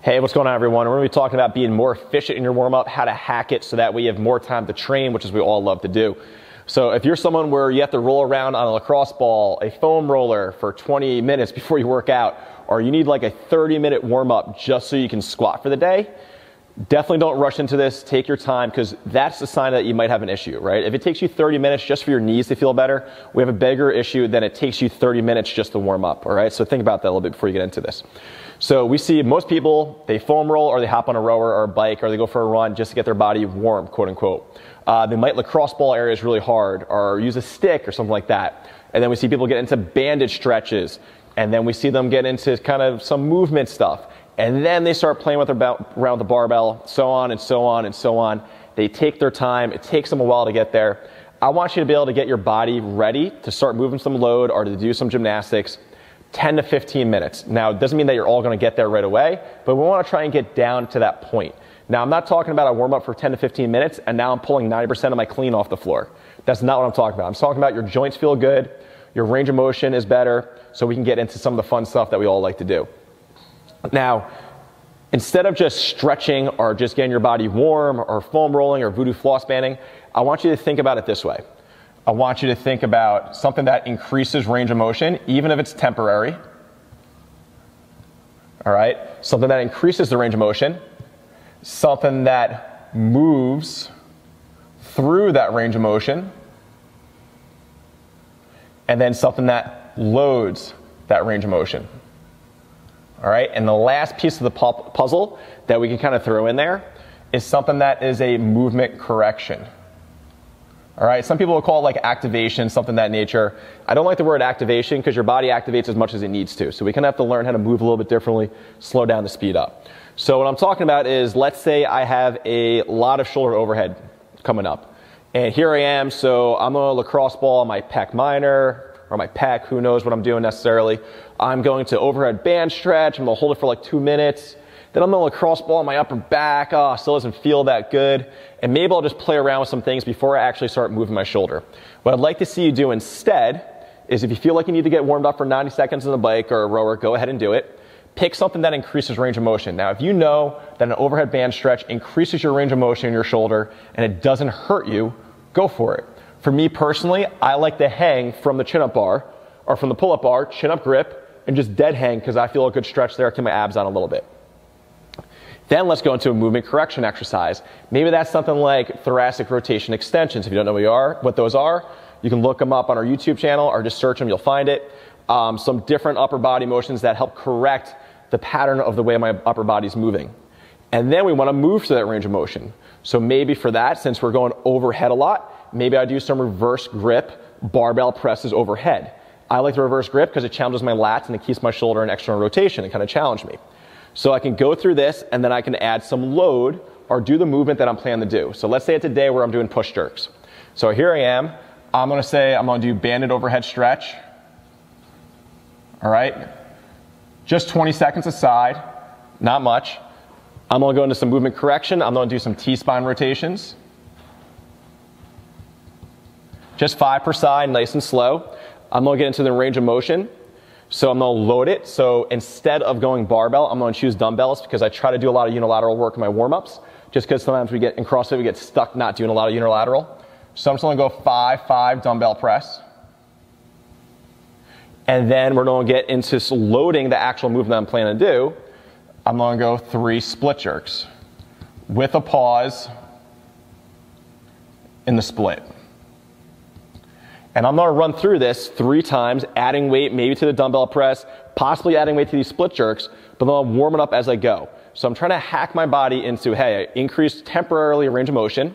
Hey, what's going on, everyone? We're going to be talking about being more efficient in your warm-up, how to hack it so that way you have more time to train, which is what we all love to do. So if you're someone where you have to roll around on a lacrosse ball, a foam roller for 20 minutes before you work out, or you need like a 30-minute warm-up just so you can squat for the day, definitely don't rush into this. Take your time, because that's a sign that you might have an issue, right? If it takes you 30 minutes just for your knees to feel better, we have a bigger issue than it takes you 30 minutes just to warm up, all right? So think about that a little bit before you get into this. So we see most people, they foam roll or they hop on a rower or a bike or they go for a run just to get their body warm, quote unquote. They might lacrosse ball areas really hard or use a stick or something like that. And then we see people get into bandage stretches. And then we see them get into kind of some movement stuff. And then they start playing with around the barbell, so on and so on and so on. They take their time. It takes them a while to get there. I want you to be able to get your body ready to start moving some load or to do some gymnastics 10 to 15 minutes. Now, it doesn't mean that you're all going to get there right away, but we want to try and get down to that point. Now, I'm not talking about a warm-up for 10 to 15 minutes, and now I'm pulling 90% of my clean off the floor. That's not what I'm talking about. I'm talking about your joints feel good, your range of motion is better, so we can get into some of the fun stuff that we all like to do. Now, instead of just stretching or just getting your body warm or foam rolling or voodoo floss banding, I want you to think about it this way. I want you to think about something that increases range of motion, even if it's temporary. All right? Something that increases the range of motion, something that moves through that range of motion, and then something that loads that range of motion. All right? And the last piece of the puzzle that we can kind of throw in there is something that is a movement correction. All right, some people will call it like activation, something of that nature. I don't like the word activation because your body activates as much as it needs to. So we kind of have to learn how to move a little bit differently, slow down the speed up. So what I'm talking about is, let's say I have a lot of shoulder overhead coming up. And here I am, so I'm on a lacrosse ball on my pec minor, or my pec, who knows what I'm doing necessarily. I'm going to overhead band stretch, I'm gonna hold it for like 2 minutes. Then I'm on a lacrosse ball on my upper back, still doesn't feel that good. And maybe I'll just play around with some things before I actually start moving my shoulder. What I'd like to see you do instead is, if you feel like you need to get warmed up for 90 seconds on the bike or a rower, go ahead and do it. Pick something that increases range of motion. Now, if you know that an overhead band stretch increases your range of motion in your shoulder and it doesn't hurt you, go for it. For me personally, I like to hang from the chin-up bar or from the pull-up bar, chin-up grip, and just dead hang because I feel a good stretch there to my abs on a little bit. Then let's go into a movement correction exercise. Maybe that's something like thoracic rotation extensions. If you don't know what those are, you can look them up on our YouTube channel or just search them, you'll find it. Some different upper body motions that help correct the pattern of the way my upper body's moving. And then we want to move to that range of motion. So maybe for that, since we're going overhead a lot, maybe I do some reverse grip barbell presses overhead. I like the reverse grip because it challenges my lats and it keeps my shoulder in external rotation and kind of challenge me. So I can go through this and then I can add some load or do the movement that I'm planning to do. So let's say it's a day where I'm doing push jerks. So here I am. I'm going to say I'm going to do banded overhead stretch. All right. Just 20 seconds aside. Not much. I'm going to go into some movement correction. I'm going to do some T-spine rotations. Just 5 per side, nice and slow. I'm going to get into the range of motion. So I'm going to load it. So instead of going barbell, I'm going to choose dumbbells because I try to do a lot of unilateral work in my warm-ups, just because sometimes in CrossFit we get stuck not doing a lot of unilateral. So I'm just going to go 5-5 dumbbell press. And then we're going to get into loading the actual movement I'm planning to do. I'm going to go 3 split jerks with a pause in the split. And I'm going to run through this 3 times, adding weight maybe to the dumbbell press, possibly adding weight to these split jerks, but then I'm warming up as I go. So I'm trying to hack my body into, hey, I increase temporarily range of motion.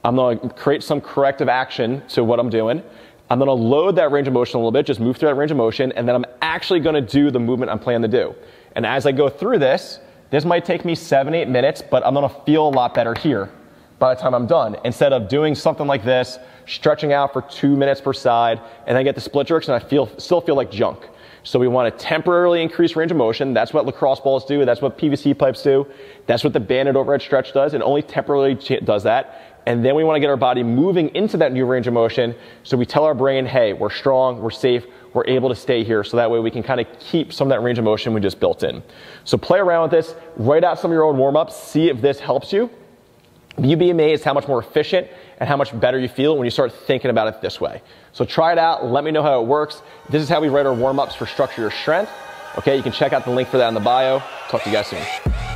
I'm going to create some corrective action to what I'm doing. I'm going to load that range of motion a little bit, just move through that range of motion, and then I'm actually going to do the movement I'm planning to do. And as I go through this might take me 7-8 minutes, but I'm going to feel a lot better here by the time I'm done. Instead of doing something like this, stretching out for 2 minutes per side, and then get the split jerks, and I still feel like junk. So we want to temporarily increase range of motion. That's what lacrosse balls do. That's what PVC pipes do. That's what the banded overhead stretch does. It only temporarily does that. And then we want to get our body moving into that new range of motion. So we tell our brain, hey, we're strong, we're safe, we're able to stay here, so that way we can kind of keep some of that range of motion we just built in. So play around with this, write out some of your own warm-ups, see if this helps you. You'd be amazed how much more efficient and how much better you feel when you start thinking about it this way. So try it out, let me know how it works. This is how we write our warm-ups for Structure Your Strength. Okay, you can check out the link for that in the bio. Talk to you guys soon.